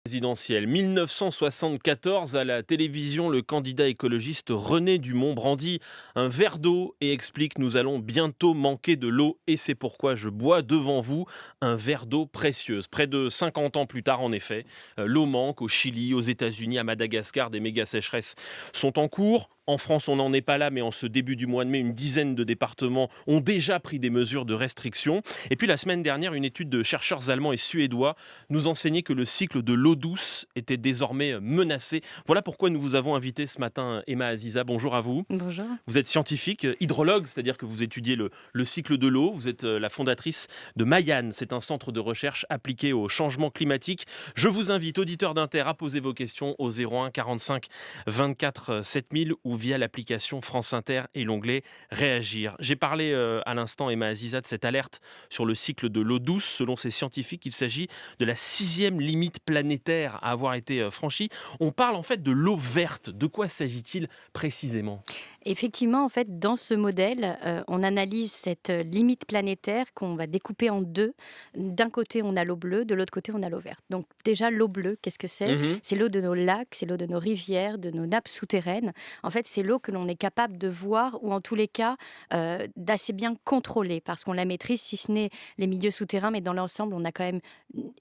Présidentielle 1974 à la télévision, le candidat écologiste René Dumont brandit un verre d'eau et explique: nous allons bientôt manquer de l'eau et c'est pourquoi je bois devant vous un verre d'eau précieuse. Près de 50 ans plus tard, en effet, l'eau manque au Chili, aux États-Unis, à Madagascar. Des méga sécheresses sont en cours. En France, on n'en est pas là, mais en ce début du mois de mai, une dizaine de départements ont déjà pris des mesures de restriction. Et puis la semaine dernière, une étude de chercheurs allemands et suédois nous enseignait que le cycle de l'eau douce était désormais menacé. Voilà pourquoi nous vous avons invité ce matin, Emma Aziza. Bonjour à vous. Bonjour. Vous êtes scientifique, hydrologue, c'est-à-dire que vous étudiez le cycle de l'eau. Vous êtes la fondatrice de Mayan. C'est un centre de recherche appliqué au changement climatique. Je vous invite, auditeurs d'Inter, à poser vos questions au 01 45 24 7000 ou via l'application France Inter et l'onglet Réagir. J'ai parlé à l'instant, Emma Aziza, de cette alerte sur le cycle de l'eau douce. Selon ces scientifiques, il s'agit de la 6e limite planétaire à avoir été franchie. On parle en fait de l'eau verte. De quoi s'agit-il précisément ? Effectivement, en fait, dans ce modèle, on analyse cette limite planétaire qu'on va découper en deux. D'un côté, on a l'eau bleue, de l'autre côté, on a l'eau verte. Donc déjà, l'eau bleue, qu'est-ce que c'est? Mhm. C'est l'eau de nos lacs, c'est l'eau de nos rivières, de nos nappes souterraines. En fait, c'est l'eau que l'on est capable de voir ou en tous les cas d'assez bien contrôler parce qu'on la maîtrise, si ce n'est les milieux souterrains, mais dans l'ensemble, on a quand même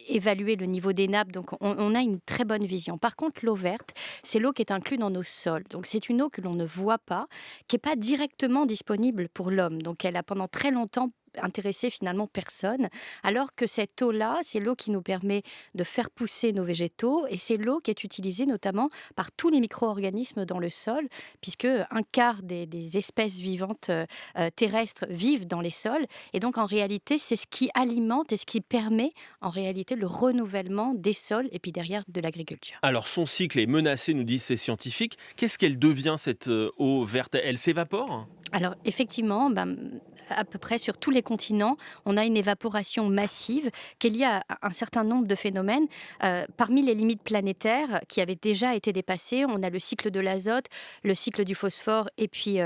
évalué le niveau des nappes, donc on a une très bonne vision. Par contre, l'eau verte, c'est l'eau qui est inclue dans nos sols. Donc c'est une eau que l'on ne voit pas, qui n'est pas directement disponible pour l'homme. Donc elle a pendant très longtemps intéressé finalement personne, alors que cette eau-là, c'est l'eau qui nous permet de faire pousser nos végétaux et c'est l'eau qui est utilisée notamment par tous les micro-organismes dans le sol, puisque un quart des espèces vivantes terrestres vivent dans les sols et donc en réalité, c'est ce qui alimente et ce qui permet en réalité le renouvellement des sols et puis derrière de l'agriculture. Alors son cycle est menacé, nous disent ces scientifiques. Qu'est-ce qu'elle devient cette eau verte ? Elle s'évapore ? Alors effectivement, à peu près sur tous les continents, on a une évaporation massive qui est liée à un certain nombre de phénomènes. Parmi les limites planétaires qui avaient déjà été dépassées, on a le cycle de l'azote, le cycle du phosphore et puis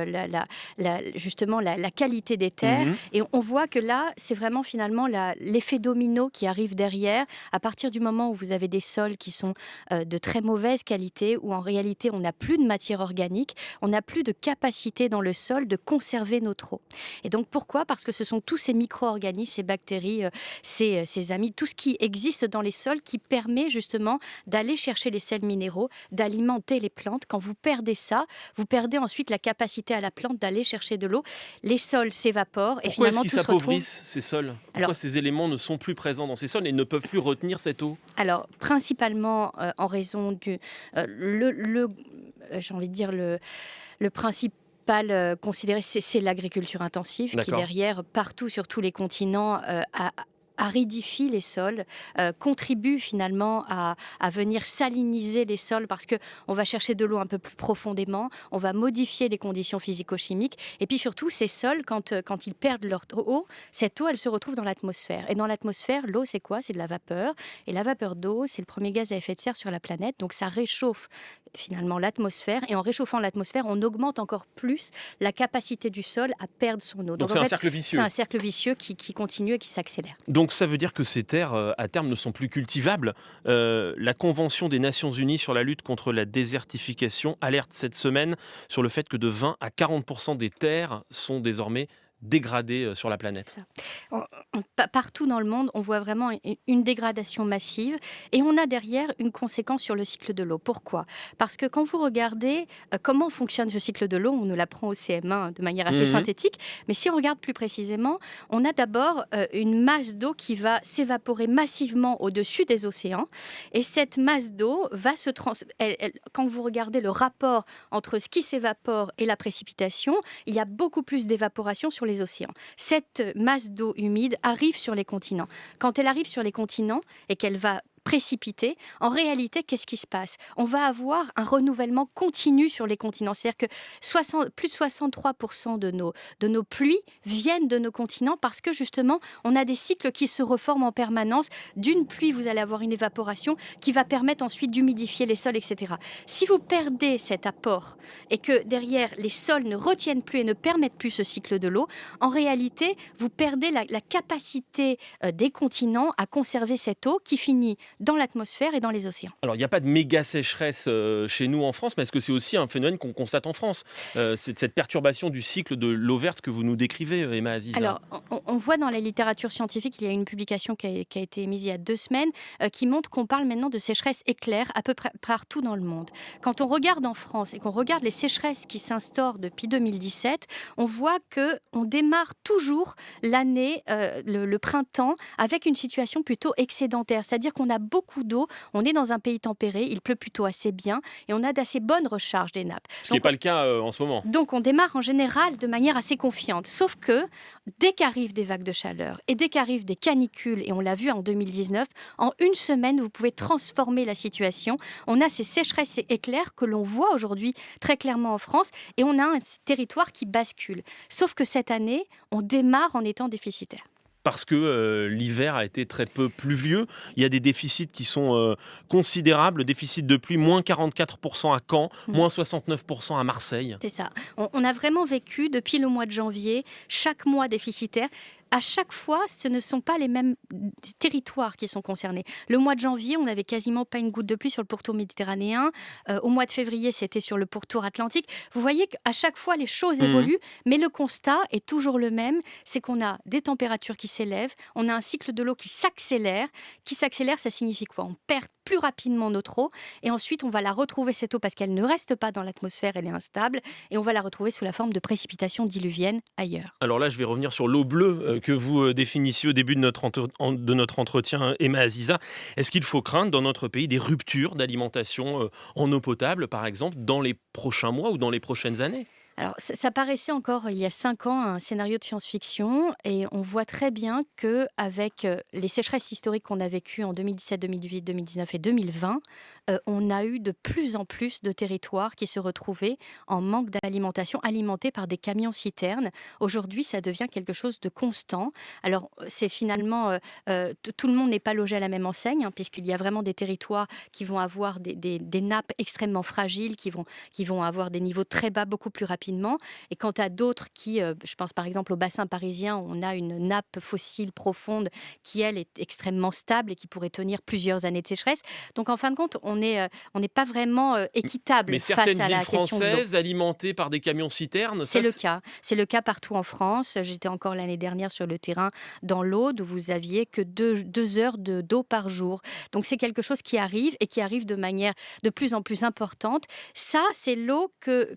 justement la qualité des terres. Mhm. Et on voit que là, c'est vraiment finalement l'effet domino qui arrive derrière. À partir du moment où vous avez des sols qui sont de très mauvaise qualité, où en réalité on n'a plus de matière organique, on n'a plus de capacité dans le sol de conserver notre eau. Et donc pourquoi ? Parce que ce sont tous ces micro-organismes, ces bactéries, ces amis, tout ce qui existe dans les sols qui permet justement d'aller chercher les sels minéraux, d'alimenter les plantes. Quand vous perdez ça, vous perdez ensuite la capacité à la plante d'aller chercher de l'eau. Les sols s'évaporent et Pourquoi est-ce finalement qu'ils tout se retrouve. s'appauvrissent, ces sols ? Pourquoi Alors, ces éléments ne sont plus présents dans ces sols et ne peuvent plus retenir cette eau ? principalement en raison du j'ai envie de dire le principal considéré, c'est l'agriculture intensive qui D'accord. derrière, partout sur tous les continents, aridifie les sols, contribue finalement à venir saliniser les sols parce que on va chercher de l'eau un peu plus profondément, on va modifier les conditions physico-chimiques et puis surtout ces sols quand ils perdent leur eau, cette eau elle se retrouve dans l'atmosphère et dans l'atmosphère, l'eau c'est quoi ? C'est de la vapeur et la vapeur d'eau, c'est le premier gaz à effet de serre sur la planète, donc ça réchauffe finalement l'atmosphère et en réchauffant l'atmosphère, on augmente encore plus la capacité du sol à perdre son eau. Donc Donc c'est en un fait, cercle c'est vicieux. un cercle vicieux qui continue et qui s'accélère. Donc ça veut dire que ces terres, à terme, ne sont plus cultivables. La Convention des Nations Unies sur la lutte contre la désertification alerte cette semaine sur le fait que de 20 à 40% des terres sont désormais dégradées sur la planète. Ça. Partout dans le monde, on voit vraiment une dégradation massive et on a derrière une conséquence sur le cycle de l'eau. Pourquoi ? Parce que quand vous regardez comment fonctionne ce cycle de l'eau, on nous l'apprend au CM1 de manière assez Mhm. synthétique, mais si on regarde plus précisément, on a d'abord une masse d'eau qui va s'évaporer massivement au-dessus des océans et cette masse d'eau va quand vous regardez le rapport entre ce qui s'évapore et la précipitation, il y a beaucoup plus d'évaporation sur les océans. Cette masse d'eau humide arrive sur les continents. Quand elle arrive sur les continents et qu'elle va précipiter, en réalité, qu'est-ce qui se passe ? On va avoir un renouvellement continu sur les continents. C'est-à-dire que plus de 63% de nos pluies viennent de nos continents parce que justement, on a des cycles qui se reforment en permanence. D'une pluie, vous allez avoir une évaporation qui va permettre ensuite d'humidifier les sols, etc. Si vous perdez cet apport et que derrière, les sols ne retiennent plus et ne permettent plus ce cycle de l'eau, en réalité, vous perdez la capacité des continents à conserver cette eau qui finit dans l'atmosphère et dans les océans. Alors, il n'y a pas de méga sécheresse chez nous en France, mais est-ce que c'est aussi un phénomène qu'on constate en France? C'est cette perturbation du cycle de l'eau verte que vous nous décrivez, Emma Aziza. Alors, on voit dans la littérature scientifique, il y a une publication qui a été émise il y a 2 semaines, qui montre qu'on parle maintenant de sécheresse éclair à peu près partout dans le monde. Quand on regarde en France et qu'on regarde les sécheresses qui s'instaurent depuis 2017, on voit qu'on démarre toujours l'année, le printemps, avec une situation plutôt excédentaire. C'est-à-dire qu'on a beaucoup d'eau, on est dans un pays tempéré, il pleut plutôt assez bien et on a d'assez bonnes recharges des nappes. Ce qui n'est pas le cas en ce moment. Donc on démarre en général de manière assez confiante. Sauf que dès qu'arrivent des vagues de chaleur et dès qu'arrivent des canicules, et on l'a vu en 2019, en une semaine, vous pouvez transformer la situation. On a ces sécheresses éclairs que l'on voit aujourd'hui très clairement en France et on a un territoire qui bascule. Sauf que cette année, on démarre en étant déficitaire. Parce que l'hiver a été très peu pluvieux. Il y a des déficits qui sont considérables. Déficit de pluie, moins 44% à Caen, moins 69% à Marseille. C'est ça. On a vraiment vécu depuis le mois de janvier, chaque mois déficitaire. À chaque fois, ce ne sont pas les mêmes territoires qui sont concernés. Le mois de janvier, on n'avait quasiment pas une goutte de pluie sur le pourtour méditerranéen. Au mois de février, c'était sur le pourtour atlantique. Vous voyez qu'à chaque fois, les choses évoluent, mais le constat est toujours le même. C'est qu'on a des températures qui s'élèvent, on a un cycle de l'eau qui s'accélère. Qui s'accélère, ça signifie quoi? On perd plus rapidement notre eau et ensuite on va la retrouver cette eau parce qu'elle ne reste pas dans l'atmosphère, elle est instable et on va la retrouver sous la forme de précipitations diluviennes ailleurs. Alors là, je vais revenir sur l'eau bleue que vous définissiez au début de notre entretien, Emma Aziza. Est-ce qu'il faut craindre dans notre pays des ruptures d'alimentation en eau potable, par exemple, dans les prochains mois ou dans les prochaines années? Alors, ça paraissait encore il y a 5 ans un scénario de science-fiction et on voit très bien qu'avec les sécheresses historiques qu'on a vécues en 2017, 2018, 2019 et 2020, on a eu de plus en plus de territoires qui se retrouvaient en manque d'alimentation, alimentés par des camions-citernes. Aujourd'hui, ça devient quelque chose de constant. Alors, c'est finalement, tout le monde n'est pas logé à la même enseigne, hein, puisqu'il y a vraiment des territoires qui vont avoir des nappes extrêmement fragiles, qui vont avoir des niveaux très bas beaucoup plus rapidement. Et quant à d'autres qui, je pense par exemple au bassin parisien, où on a une nappe fossile profonde qui, elle, est extrêmement stable et qui pourrait tenir plusieurs années de sécheresse. Donc en fin de compte, on n'est pas vraiment équitable Mais face certaines à la villes question de l'eau. françaises alimentées par des camions-citernes, C'est le cas. C'est le cas partout en France. J'étais encore l'année dernière sur le terrain dans l'Aude où vous aviez que 2 heures d'eau par jour. Donc c'est quelque chose qui arrive et qui arrive de manière de plus en plus importante. Ça, c'est l'eau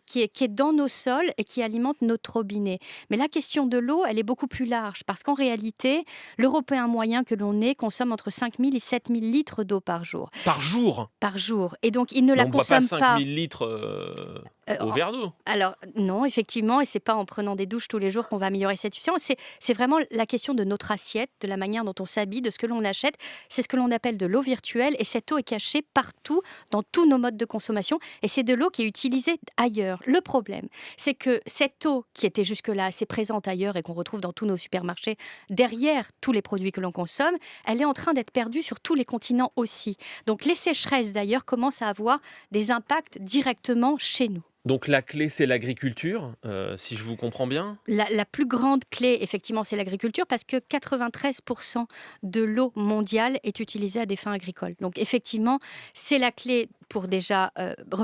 qui est dans nos sols et qui alimente notre robinet. Mais la question de l'eau, elle est beaucoup plus large parce qu'en réalité, l'Européen moyen que l'on est consomme entre 5 000 et 7 000 litres d'eau par jour. par jour. Par jour. Et donc, il ne Mais la on ne boit pas consomme 5 pas. 000 litres au en- verre d'eau. Alors non, effectivement, et c'est pas en prenant des douches tous les jours qu'on va améliorer cette situation. C'est vraiment la question de notre assiette, de la manière dont on s'habille, de ce que l'on achète. C'est ce que l'on appelle de l'eau virtuelle, et cette eau est cachée partout dans tous nos modes de consommation, et c'est de l'eau qui est utilisée ailleurs. Le problème, c'est que cette eau qui était jusque-là assez présente ailleurs et qu'on retrouve dans tous nos supermarchés, derrière tous les produits que l'on consomme, elle est en train d'être perdue sur tous les continents aussi. Donc les sécheresses d'ailleurs commencent à avoir des impacts directement chez nous. Donc la clé, c'est l'agriculture, si je vous comprends bien. La plus grande clé, effectivement, c'est l'agriculture parce que 93% de l'eau mondiale est utilisée à des fins agricoles. Donc, effectivement, c'est la clé pour déjà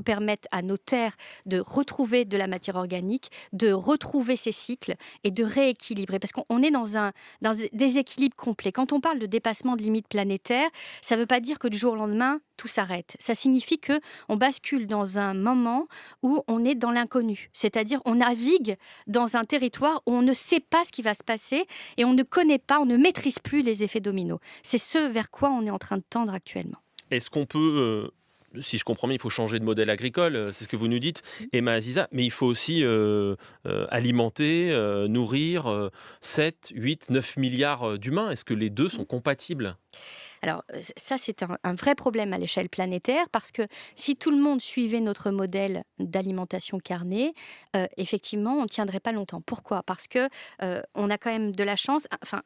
permettre à nos terres de retrouver de la matière organique, de retrouver ces cycles et de rééquilibrer. Parce qu'on est dans un déséquilibre complet. Quand on parle de dépassement de limites planétaires, ça ne veut pas dire que du jour au lendemain, tout s'arrête. Ça signifie qu'on bascule dans un moment où on est dans l'inconnu. C'est-à-dire on navigue dans un territoire où on ne sait pas ce qui va se passer et on ne connaît pas, on ne maîtrise plus les effets dominos. C'est ce vers quoi on est en train de tendre actuellement. Est-ce qu'on peut, si je comprends bien, il faut changer de modèle agricole, c'est ce que vous nous dites, Emma Aziza, mais il faut aussi alimenter, nourrir 7, 8, 9 milliards d'humains. Est-ce que les deux sont compatibles? Alors ça, c'est un vrai problème à l'échelle planétaire parce que si tout le monde suivait notre modèle d'alimentation carnée, effectivement, on ne tiendrait pas longtemps. Pourquoi? Parce que on a quand même de la chance, enfin,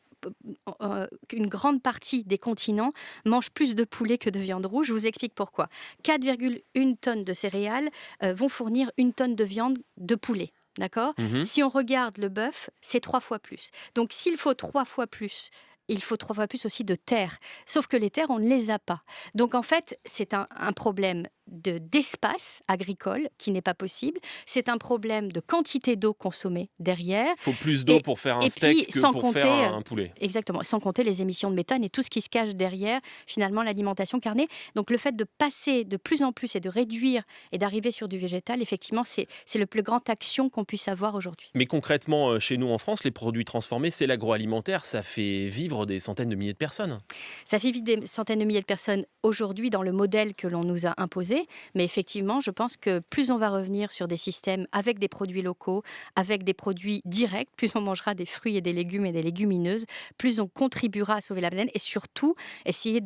qu'une grande partie des continents mangent plus de poulet que de viande rouge. Je vous explique pourquoi. 4,1 tonnes de céréales vont fournir 1 tonne de viande de poulet. D'accord? Mhm. Si on regarde le bœuf, c'est 3 fois plus. Donc s'il faut 3 fois plus il faut 3 fois plus aussi de terres. Sauf que les terres, on ne les a pas. Donc en fait, c'est un problème d'espace agricole qui n'est pas possible. C'est un problème de quantité d'eau consommée derrière. Il faut plus d'eau Et, pour faire un et puis, steak que sans pour faire compter, un poulet. exactement, sans compter les émissions de méthane et tout ce qui se cache derrière, finalement, l'alimentation carnée. Donc le fait de passer de plus en plus et de réduire et d'arriver sur du végétal, effectivement, c'est le plus grand action qu'on puisse avoir aujourd'hui. Mais concrètement, chez nous en France, les produits transformés, c'est l'agroalimentaire, ça fait vivre des centaines de milliers de personnes. Ça fait vivre des centaines de milliers de personnes aujourd'hui dans le modèle que l'on nous a imposé, mais effectivement, je pense que plus on va revenir sur des systèmes avec des produits locaux, avec des produits directs, plus on mangera des fruits et des légumes et des légumineuses, plus on contribuera à sauver la planète et surtout essayer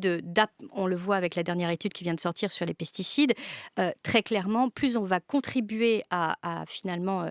on le voit avec la dernière étude qui vient de sortir sur les pesticides, très clairement, plus on va contribuer à finalement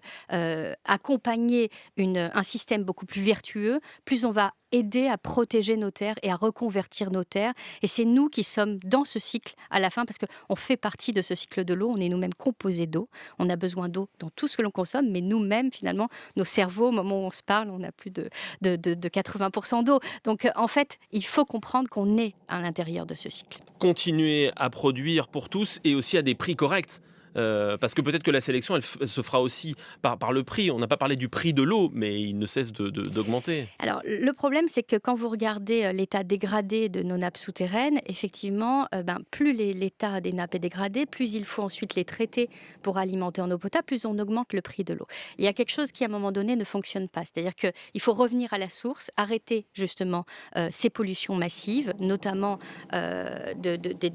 accompagner un système beaucoup plus vertueux, plus on va aider à protéger nos terres et à reconvertir nos terres. Et c'est nous qui sommes dans ce cycle à la fin, parce qu'on fait partie de ce cycle de l'eau. On est nous-mêmes composés d'eau. On a besoin d'eau dans tout ce que l'on consomme, mais nous-mêmes, finalement, nos cerveaux, au moment où on se parle, on a plus de 80% d'eau. Donc, en fait, il faut comprendre qu'on est à l'intérieur de ce cycle. Continuer à produire pour tous et aussi à des prix corrects. Parce que peut-être que la sélection, elle se fera aussi par le prix. On n'a pas parlé du prix de l'eau, mais il ne cesse d'augmenter. Alors, le problème, c'est que quand vous regardez l'état dégradé de nos nappes souterraines, effectivement, plus l'état des nappes est dégradé, plus il faut ensuite les traiter pour alimenter en eau potable, plus on augmente le prix de l'eau. Il y a quelque chose qui, à un moment donné, ne fonctionne pas. C'est-à-dire qu'il faut revenir à la source, arrêter justement ces pollutions massives, notamment des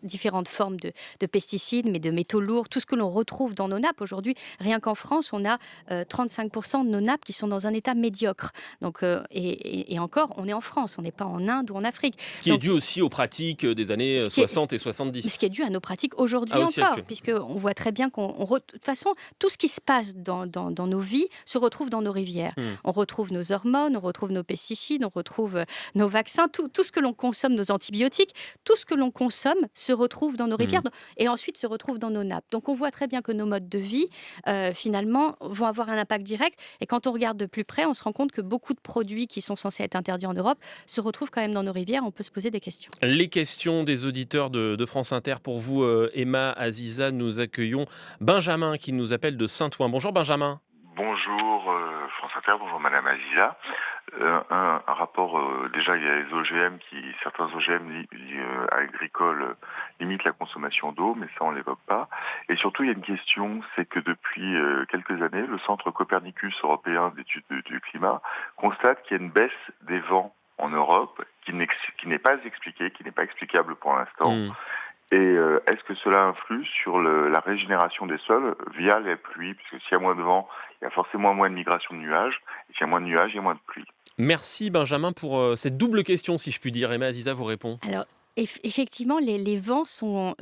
différentes formes de pesticides, mais de métaux lourds, tout ce que l'on retrouve dans nos nappes. Aujourd'hui, rien qu'en France, on a 35% de nos nappes qui sont dans un état médiocre. Donc, et encore, on est en France, on n'est pas en Inde ou en Afrique. Ce qui est dû aussi aux pratiques des années 60 et 70. Ce qui est dû à nos pratiques aujourd'hui encore, puisqu'on voit très bien de toute façon, tout ce qui se passe dans nos vies se retrouve dans nos rivières. On retrouve nos hormones, on retrouve nos pesticides, on retrouve nos vaccins, tout ce que l'on consomme, nos antibiotiques, tout ce que l'on consomme se retrouve dans nos rivières et ensuite se retrouve dans nos nappes. Donc on voit très bien que nos modes de vie, finalement, vont avoir un impact direct. Et quand on regarde de plus près, on se rend compte que beaucoup de produits qui sont censés être interdits en Europe se retrouvent quand même dans nos rivières. On peut se poser des questions. Les questions des auditeurs de France Inter. Pour vous, Emma, Aziza, nous accueillons Benjamin qui nous appelle de Saint-Ouen. Bonjour Benjamin. Bonjour France Inter, bonjour Madame Aziza. Un rapport, déjà il y a les OGM certains OGM agricoles limitent la consommation d'eau, mais ça on l'évoque pas. Et surtout il y a une question, c'est que depuis quelques années, le Centre Copernicus européen d'études du climat constate qu'il y a une baisse des vents en Europe qui n'est pas expliquée, qui n'est pas explicable pour l'instant. Et est-ce que cela influe sur la régénération des sols via les pluies? Puisque s'il y a moins de vent, il y a forcément moins de migration de nuages. Et s'il y a moins de nuages, il y a moins de pluie. Merci Benjamin pour cette double question, si je puis dire. Emma, Aziza vous répond. Alors, effectivement, les vents sont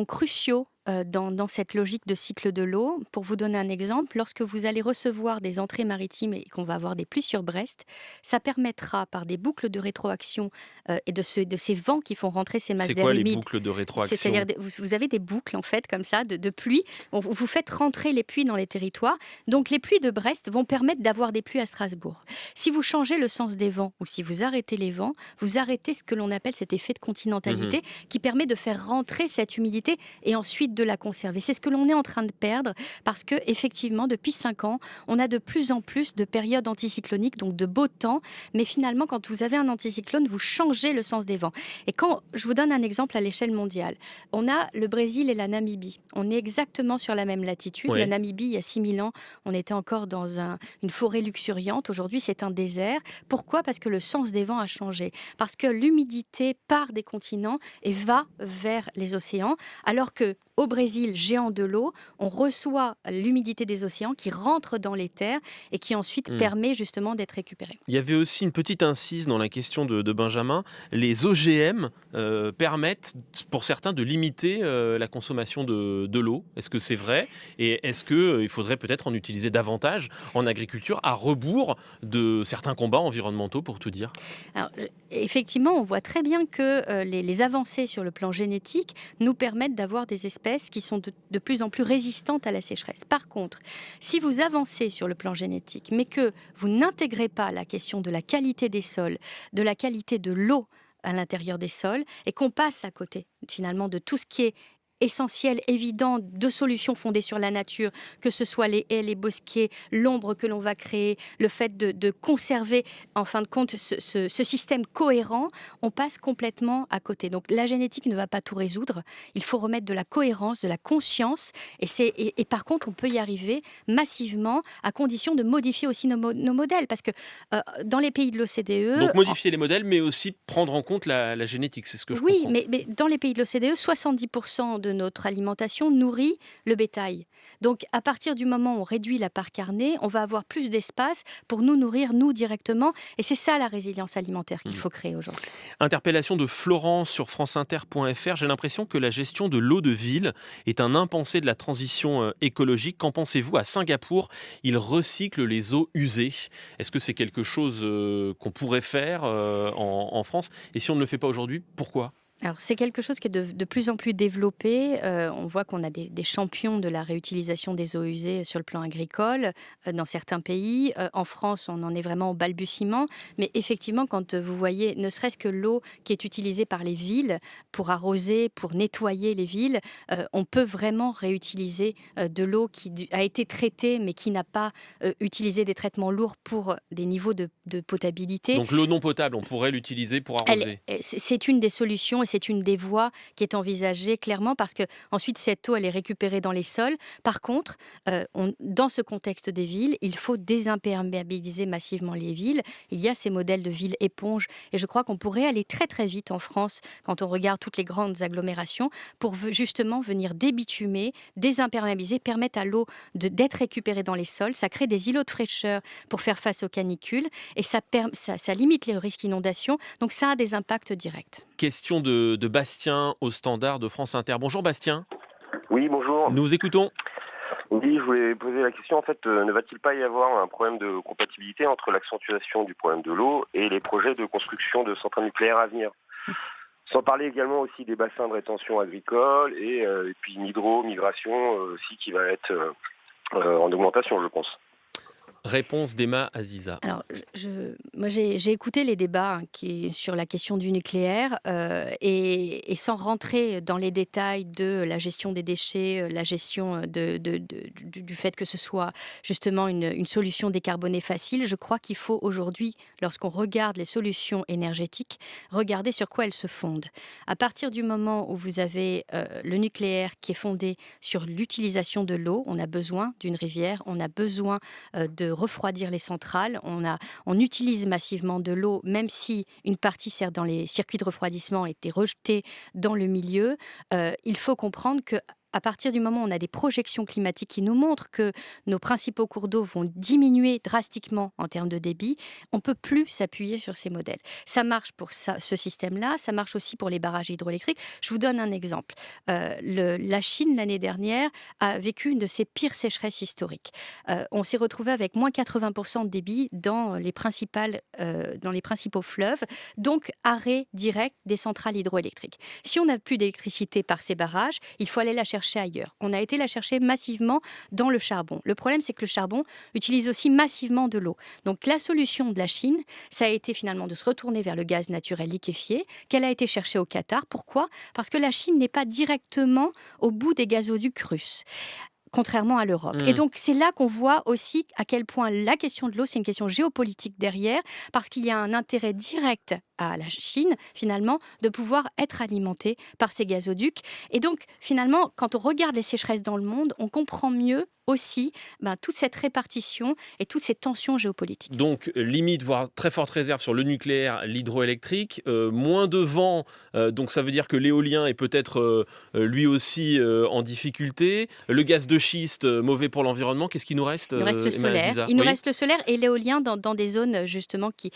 cruciaux dans cette logique de cycle de l'eau. Pour vous donner un exemple, lorsque vous allez recevoir des entrées maritimes et qu'on va avoir des pluies sur Brest, ça permettra par des boucles de rétroaction et de ces vents qui font rentrer ces masses d'air humide. C'est quoi les boucles de rétroaction? C'est-à-dire vous avez des boucles en fait comme ça de pluie. Vous faites rentrer les pluies dans les territoires. Donc les pluies de Brest vont permettre d'avoir des pluies à Strasbourg. Si vous changez le sens des vents ou si vous arrêtez les vents, vous arrêtez ce que l'on appelle cet effet de continentalité qui permet de faire rentrer cette humidité et ensuite de la conserver. C'est ce que l'on est en train de perdre parce que effectivement, depuis 5 ans, on a de plus en plus de périodes anticycloniques, donc de beau temps. Mais finalement, quand vous avez un anticyclone, vous changez le sens des vents. Et quand je vous donne un exemple à l'échelle mondiale, on a le Brésil et la Namibie. On est exactement sur la même latitude. Oui. La Namibie, il y a 6000 ans, on était encore dans une forêt luxuriante. Aujourd'hui, c'est un désert. Pourquoi? Parce que le sens des vents a changé. Parce que l'humidité part des continents et va vers les océans, alors que au Brésil, géant de l'eau, on reçoit l'humidité des océans qui rentre dans les terres et qui ensuite permet justement d'être récupérée. Il y avait aussi une petite incise dans la question de Benjamin. Les OGM permettent pour certains de limiter la consommation de l'eau. Est-ce que c'est vrai? Et est-ce qu'il faudrait peut-être en utiliser davantage en agriculture à rebours de certains combats environnementaux, pour tout dire? Alors, effectivement, on voit très bien que les avancées sur le plan génétique nous permettent d'avoir des espèces espèces qui sont de plus en plus résistantes à la sécheresse. Par contre, si vous avancez sur le plan génétique, mais que vous n'intégrez pas la question de la qualité des sols, de la qualité de l'eau à l'intérieur des sols, et qu'on passe à côté finalement de tout ce qui est essentiel, évident, de solutions fondées sur la nature, que ce soit les haies, les bosquets, l'ombre que l'on va créer, le fait de conserver, en fin de compte, ce système cohérent, on passe complètement à côté. Donc la génétique ne va pas tout résoudre, il faut remettre de la cohérence, de la conscience, et par contre, on peut y arriver massivement, à condition de modifier aussi nos modèles, parce que dans les pays de l'OCDE... Donc modifier les modèles, mais aussi prendre en compte la génétique, c'est ce que je comprends. Oui, mais dans les pays de l'OCDE, 70% de notre alimentation nourrit le bétail. Donc, à partir du moment où on réduit la part carnée, on va avoir plus d'espace pour nous nourrir, nous, directement. Et c'est ça, la résilience alimentaire qu'il faut créer aujourd'hui. Interpellation de Florence sur franceinter.fr. J'ai l'impression que la gestion de l'eau de ville est un impensé de la transition écologique. Qu'en pensez-vous? À Singapour, ils recyclent les eaux usées. Est-ce que c'est quelque chose qu'on pourrait faire en France? Et si on ne le fait pas aujourd'hui, pourquoi? Alors, c'est quelque chose qui est de plus en plus développé. On voit qu'on a des champions de la réutilisation des eaux usées sur le plan agricole dans certains pays. En France, on en est vraiment au balbutiement. Mais effectivement, quand vous voyez, ne serait-ce que l'eau qui est utilisée par les villes pour arroser, pour nettoyer les villes, on peut vraiment réutiliser de l'eau qui a été traitée, mais qui n'a pas utilisé des traitements lourds pour des niveaux de potabilité. Donc l'eau non potable, on pourrait l'utiliser pour arroser. C'est une des solutions. Et c'est une des voies qui est envisagée clairement parce que ensuite cette eau elle est récupérée dans les sols. Par contre, dans ce contexte des villes, il faut désimperméabiliser massivement les villes. Il y a ces modèles de villes éponges et je crois qu'on pourrait aller très très vite en France quand on regarde toutes les grandes agglomérations pour justement venir débitumer, désimperméabiliser, permettre à l'eau d'être récupérée dans les sols. Ça crée des îlots de fraîcheur pour faire face aux canicules et ça limite les risques d'inondation. Donc ça a des impacts directs. Question de Bastien au standard de France Inter. Bonjour Bastien. Oui, bonjour. Nous vous écoutons. Oui, je voulais poser la question. En fait, ne va-t-il pas y avoir un problème de compatibilité entre l'accentuation du problème de l'eau et les projets de construction de centrales nucléaires à venir? Sans parler également aussi des bassins de rétention agricoles et puis une hydro-migration aussi qui va être en augmentation, je pense. Réponse d'Emma Aziza. Alors, moi, j'ai écouté les débats sur la question du nucléaire et sans rentrer dans les détails de la gestion des déchets, la gestion du fait que ce soit justement une solution décarbonée facile, je crois qu'il faut aujourd'hui, lorsqu'on regarde les solutions énergétiques, regarder sur quoi elles se fondent. À partir du moment où vous avez le nucléaire qui est fondé sur l'utilisation de l'eau, on a besoin d'une rivière, on a besoin de refroidir les centrales. On utilise massivement de l'eau, même si une partie sert dans les circuits de refroidissement a été rejetée dans le milieu. Il faut comprendre que à partir du moment où on a des projections climatiques qui nous montrent que nos principaux cours d'eau vont diminuer drastiquement en termes de débit, on ne peut plus s'appuyer sur ces modèles. Ça marche pour ce système-là, ça marche aussi pour les barrages hydroélectriques. Je vous donne un exemple. La Chine, l'année dernière, a vécu une de ses pires sécheresses historiques. On s'est retrouvé avec moins 80% de débit dans les principaux fleuves, donc arrêt direct des centrales hydroélectriques. Si on n'a plus d'électricité par ces barrages, il faut aller la chercher ailleurs. On a été la chercher massivement dans le charbon. Le problème, c'est que le charbon utilise aussi massivement de l'eau. Donc la solution de la Chine, ça a été finalement de se retourner vers le gaz naturel liquéfié, qu'elle a été cherchée au Qatar. Pourquoi? Parce que la Chine n'est pas directement au bout des gazoducs russes, contrairement à l'Europe. Et donc, c'est là qu'on voit aussi à quel point la question de l'eau, c'est une question géopolitique derrière, parce qu'il y a un intérêt direct à la Chine, finalement, de pouvoir être alimentée par ces gazoducs. Et donc, finalement, quand on regarde les sécheresses dans le monde, on comprend mieux aussi toute cette répartition et toutes ces tensions géopolitiques. Donc, limite, voire très forte réserve sur le nucléaire, l'hydroélectrique, moins de vent, donc ça veut dire que l'éolien est peut-être lui aussi en difficulté. Le gaz de schiste, mauvais pour l'environnement. Qu'est-ce qu'il nous reste? Il nous reste le solaire. Il nous reste le solaire et l'éolien dans des zones justement qui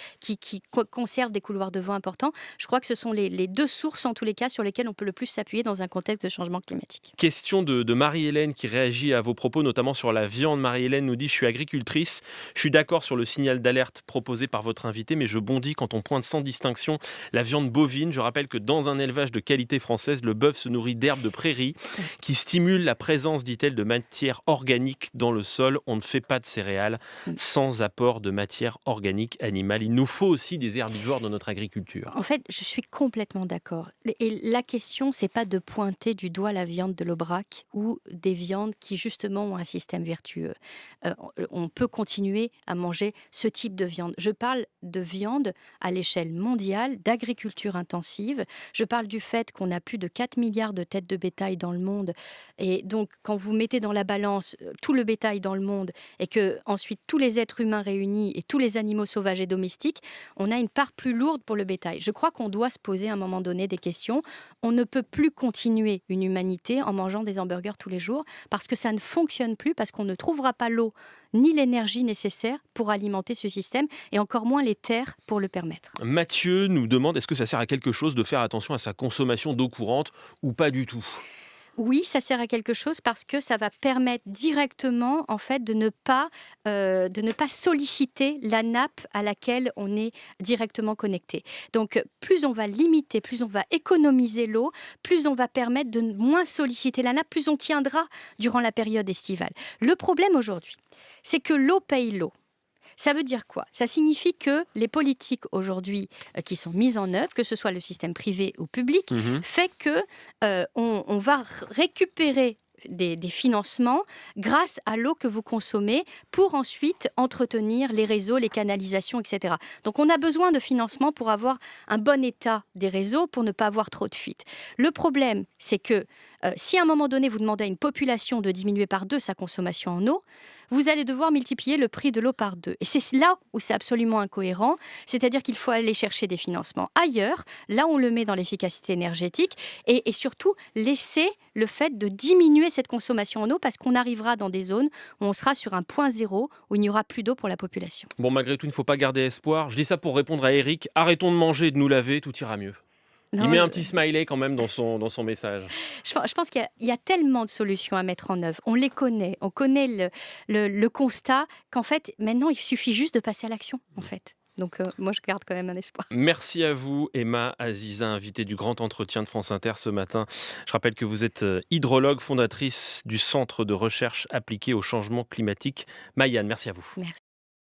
conservent des couloirs de vent importants. Je crois que ce sont les deux sources, en tous les cas, sur lesquelles on peut le plus s'appuyer dans un contexte de changement climatique. Question de Marie-Hélène qui réagit à vos propos, notamment notamment sur la viande. Marie-Hélène nous dit « Je suis agricultrice, je suis d'accord sur le signal d'alerte proposé par votre invité, mais je bondis quand on pointe sans distinction la viande bovine. Je rappelle que dans un élevage de qualité française, le bœuf se nourrit d'herbes de prairie qui stimulent la présence, dit-elle, de matière organique dans le sol. On ne fait pas de céréales sans apport de matière organique animale. Il nous faut aussi des herbivores dans notre agriculture. » En fait, je suis complètement d'accord. Et la question, c'est pas de pointer du doigt la viande de l'Aubrac ou des viandes qui justement ont un système vertueux. On peut continuer à manger ce type de viande. Je parle de viande à l'échelle mondiale, d'agriculture intensive. Je parle du fait qu'on a plus de 4 milliards de têtes de bétail dans le monde. Et donc, quand vous mettez dans la balance tout le bétail dans le monde et que ensuite tous les êtres humains réunis et tous les animaux sauvages et domestiques, on a une part plus lourde pour le bétail. Je crois qu'on doit se poser à un moment donné des questions. On ne peut plus continuer une humanité en mangeant des hamburgers tous les jours parce que ça ne fonctionne plus, parce qu'on ne trouvera pas l'eau ni l'énergie nécessaire pour alimenter ce système et encore moins les terres pour le permettre. Mathieu nous demande est-ce que ça sert à quelque chose de faire attention à sa consommation d'eau courante ou pas du tout ? Oui, ça sert à quelque chose parce que ça va permettre directement en fait de ne pas solliciter la nappe à laquelle on est directement connecté. Donc plus on va limiter, plus on va économiser l'eau, plus on va permettre de moins solliciter la nappe, plus on tiendra durant la période estivale. Le problème aujourd'hui, c'est que l'eau paye l'eau. Ça veut dire quoi ? Ça signifie que les politiques aujourd'hui qui sont mises en œuvre, que ce soit le système privé ou public, fait que on va récupérer des financements grâce à l'eau que vous consommez pour ensuite entretenir les réseaux, les canalisations, etc. Donc on a besoin de financement pour avoir un bon état des réseaux, pour ne pas avoir trop de fuites. Le problème, c'est que si à un moment donné vous demandez à une population de diminuer par 2 sa consommation en eau, vous allez devoir multiplier le prix de l'eau par 2. Et c'est là où c'est absolument incohérent, c'est-à-dire qu'il faut aller chercher des financements ailleurs, là où on le met dans l'efficacité énergétique, et surtout laisser le fait de diminuer cette consommation en eau, parce qu'on arrivera dans des zones où on sera sur un point zéro, où il n'y aura plus d'eau pour la population. Bon, malgré tout, il ne faut pas garder espoir. Je dis ça pour répondre à Eric. Arrêtons de manger et de nous laver, tout ira mieux. Non, Il met un petit smiley quand même dans son message. je pense qu'il y a tellement de solutions à mettre en œuvre. On les connaît. On connaît le constat qu'en fait, maintenant, il suffit juste de passer à l'action, en fait. Donc, moi, je garde quand même un espoir. Merci à vous, Emma Aziza, invitée du Grand Entretien de France Inter ce matin. Je rappelle que vous êtes hydrologue, fondatrice du Centre de recherche appliquée au changement climatique Mayan. Merci à vous. Merci.